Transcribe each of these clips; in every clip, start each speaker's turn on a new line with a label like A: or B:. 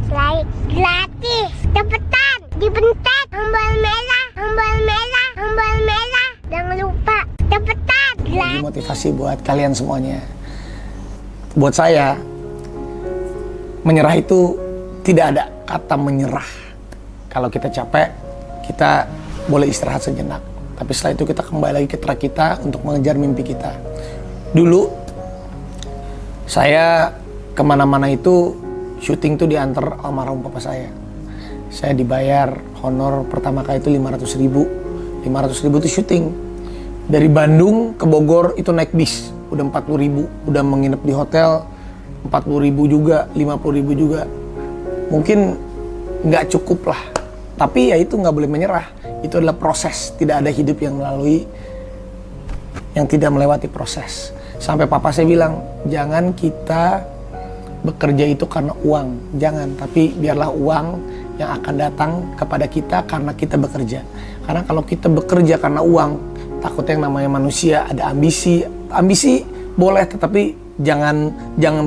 A: like gratis, cepetan, dibentak, tombol merah, tombol merah, tombol merah. Jangan lupa, cepetan,
B: Jadi motivasi buat kalian semuanya. Buat saya, menyerah itu tidak ada kata menyerah. Kalau kita capek, kita boleh istirahat sejenak. Tapi setelah itu kita kembali lagi ke track kita untuk mengejar mimpi kita. Dulu, saya kemana-mana itu syuting tuh diantar almarhum papa saya. Saya dibayar honor pertama kali itu 500.000. 500.000 itu syuting. Dari Bandung ke Bogor itu naik bis, udah 40.000. Udah menginap di hotel, 40.000 juga, 50.000 juga. Mungkin nggak cukup lah. Tapi ya itu nggak boleh menyerah. Itu adalah proses. Tidak ada hidup yang tidak melewati proses. Sampai papa saya bilang, jangan kita bekerja itu karena uang. Jangan, tapi biarlah uang yang akan datang kepada kita karena kita bekerja. Karena kalau kita bekerja karena uang, takutnya yang namanya manusia ada ambisi. Ambisi boleh, tetapi jangan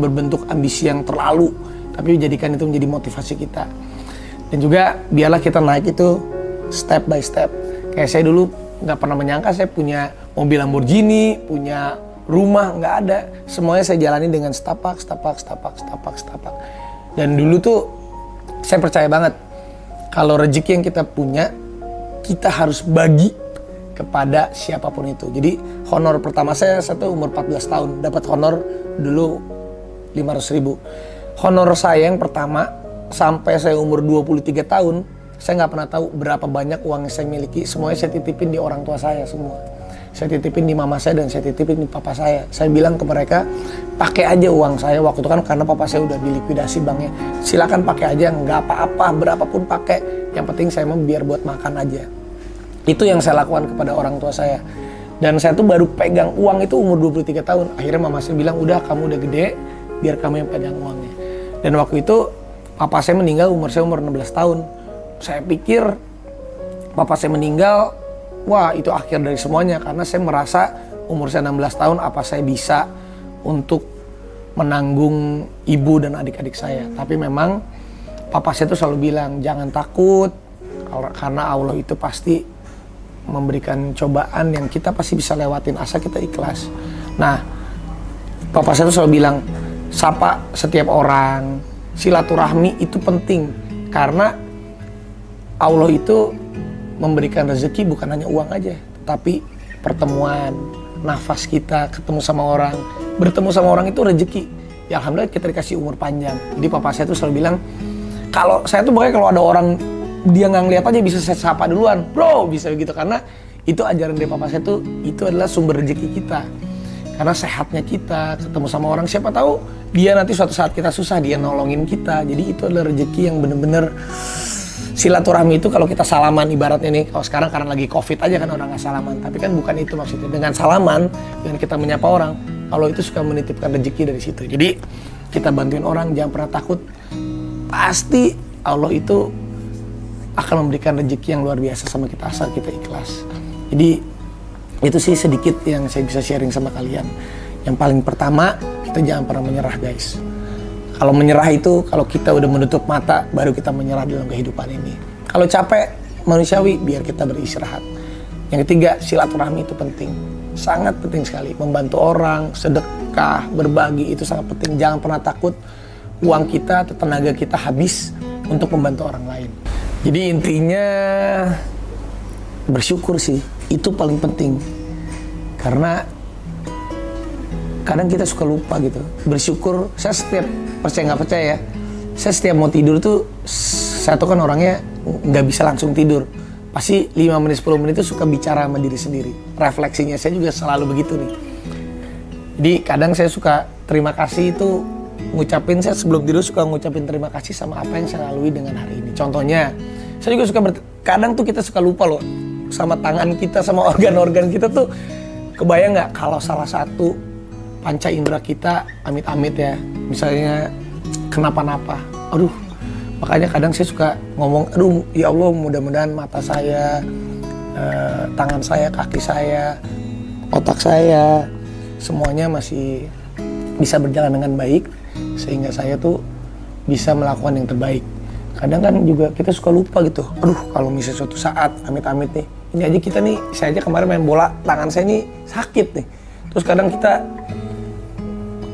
B: berbentuk ambisi yang terlalu. Tapi jadikan itu menjadi motivasi kita. Dan juga biarlah kita naik itu step by step. Kayak saya dulu nggak pernah menyangka saya punya mobil Lamborghini, punya rumah, nggak ada. Semuanya saya jalani dengan setapak. Dan dulu tuh saya percaya banget kalau rezeki yang kita punya, kita harus bagi kepada siapapun itu. Jadi honor pertama saya tuh umur 14 tahun, dapat honor dulu 500.000. Honor saya yang pertama sampai saya umur 23 tahun, saya nggak pernah tahu berapa banyak uang yang saya miliki. Semuanya saya titipin di orang tua saya semua. Saya titipin di mama saya dan saya titipin di papa saya. Saya bilang ke mereka, pakai aja uang saya. Waktu itu kan karena papa saya udah dilikuidasi banknya. Silakan pakai aja, nggak apa-apa, berapapun pakai. Yang penting saya mau biar buat makan aja. Itu yang saya lakukan kepada orang tua saya. Dan saya tuh baru pegang uang itu umur 23 tahun. Akhirnya mama saya bilang, udah kamu udah gede, biar kamu yang pegang uangnya. Dan waktu itu papa saya meninggal, saya umur 16 tahun. Saya pikir papa saya meninggal, wah itu akhir dari semuanya. Karena saya merasa umur saya 16 tahun, apa saya bisa untuk menanggung ibu dan adik-adik saya. Tapi memang papa saya tuh selalu bilang, jangan takut, karena Allah itu pasti memberikan cobaan yang kita pasti bisa lewatin, asal kita ikhlas. Nah, papa saya tuh selalu bilang, sapa setiap orang, silaturahmi itu penting. Karena Allah itu memberikan rezeki bukan hanya uang aja, tapi pertemuan, nafas kita, ketemu sama orang, bertemu sama orang itu rezeki. Ya alhamdulillah kita dikasih umur panjang. Jadi papa saya tuh selalu bilang, kalau saya tuh pokoknya kalau ada orang dia nggak ngeliat aja bisa saya sapa duluan, bro, bisa begitu. Karena itu ajaran dari papa saya tuh, itu adalah sumber rezeki kita. Karena sehatnya kita, ketemu sama orang, siapa tahu dia nanti suatu saat kita susah, dia nolongin kita. Jadi itu adalah rezeki yang bener-bener silaturahmi itu. Kalau kita salaman ibaratnya nih, kalau sekarang karena lagi covid aja kan orang nggak salaman, tapi kan bukan itu maksudnya. Dengan salaman, dengan kita menyapa orang, Allah itu suka menitipkan rezeki dari situ. Jadi kita bantuin orang, jangan pernah takut. Pasti Allah itu akan memberikan rezeki yang luar biasa sama kita asal kita ikhlas. Jadi itu sih sedikit yang saya bisa sharing sama kalian. Yang paling pertama, kita jangan pernah menyerah guys. Kalau menyerah itu, kalau kita udah menutup mata, baru kita menyerah dalam kehidupan ini. Kalau capek, manusiawi, biar kita beristirahat. Yang ketiga, silaturahmi itu penting. Sangat penting sekali. Membantu orang, sedekah, berbagi, itu sangat penting. Jangan pernah takut uang kita atau tenaga kita habis untuk membantu orang lain. Jadi intinya, bersyukur sih. Itu paling penting. Karena kadang kita suka lupa gitu. Bersyukur, saya setiap percaya nggak percaya ya, saya setiap mau tidur tuh, saya tuh kan orangnya nggak bisa langsung tidur. Pasti 5 menit 10 menit itu suka bicara sama diri sendiri. Refleksinya saya juga selalu begitu nih. Jadi kadang saya suka terima kasih itu ngucapin, saya sebelum tidur suka ngucapin terima kasih sama apa yang saya lalui dengan hari ini. Contohnya, saya juga suka kadang tuh kita suka lupa loh sama tangan kita, sama organ-organ kita tuh. Kebayang nggak kalau salah satu panca indera kita amit-amit ya, misalnya kenapa-napa, aduh, makanya kadang saya suka ngomong, aduh ya Allah mudah-mudahan mata saya, tangan saya, kaki saya, otak saya, semuanya masih bisa berjalan dengan baik, sehingga saya tuh bisa melakukan yang terbaik. Kadang kan juga kita suka lupa gitu. Aduh, kalau misalnya suatu saat amit-amit nih, ini aja kita nih, saya aja kemarin main bola, tangan saya nih sakit nih. Terus kadang kita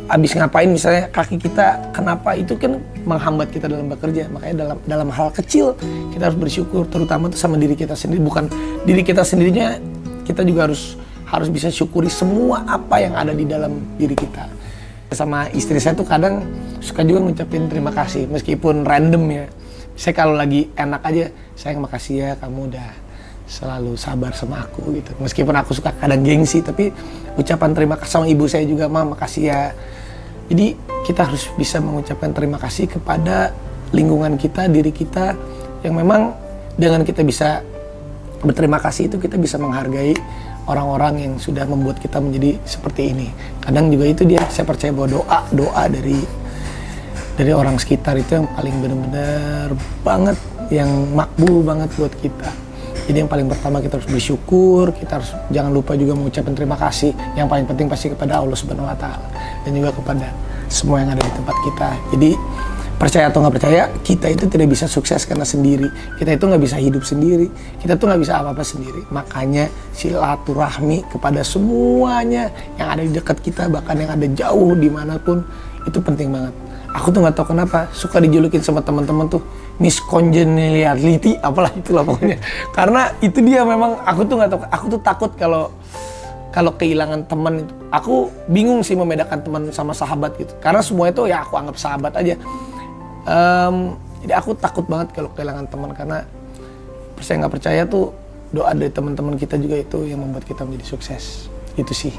B: abis ngapain misalnya kaki kita kenapa, itu kan menghambat kita dalam bekerja. Makanya dalam hal kecil kita harus bersyukur, terutama tuh sama diri kita sendiri. Bukan diri kita sendirinya, kita juga harus bisa syukuri semua apa yang ada di dalam diri kita. Sama istri saya tuh kadang suka juga ngucapin terima kasih meskipun random ya. Saya kalau lagi enak aja, sayang makasih ya kamu udah selalu sabar sama aku gitu. Meskipun aku suka kadang gengsi, tapi ucapan terima kasih sama ibu saya juga, Ma makasih ya. Jadi kita harus bisa mengucapkan terima kasih kepada lingkungan kita, diri kita, yang memang dengan kita bisa berterima kasih itu kita bisa menghargai orang-orang yang sudah membuat kita menjadi seperti ini. Kadang juga itu dia, saya percaya bahwa doa dari orang sekitar itu yang paling benar-benar banget, yang makbul banget buat kita. Jadi yang paling pertama kita harus bersyukur, kita harus jangan lupa juga mengucapkan terima kasih. Yang paling penting pasti kepada Allah Subhanahu Wa Taala dan juga kepada semua yang ada di tempat kita. Jadi percaya atau nggak percaya, kita itu tidak bisa sukses karena sendiri. Kita itu nggak bisa hidup sendiri. Kita tuh nggak bisa apa-apa sendiri. Makanya silaturahmi kepada semuanya yang ada di dekat kita, bahkan yang ada jauh dimanapun, itu penting banget. Aku tuh nggak tahu kenapa suka dijulukin sama teman-teman tuh miscongeniality, apalah itulah pokoknya. Karena itu dia memang aku tuh nggak tahu. Aku tuh takut kalau kehilangan teman itu. Aku bingung sih membedakan teman sama sahabat gitu. Karena semua itu ya aku anggap sahabat aja. Jadi aku takut banget kalau kehilangan teman, karena percaya nggak percaya tuh doa dari teman-teman kita juga itu yang membuat kita menjadi sukses. Itu sih.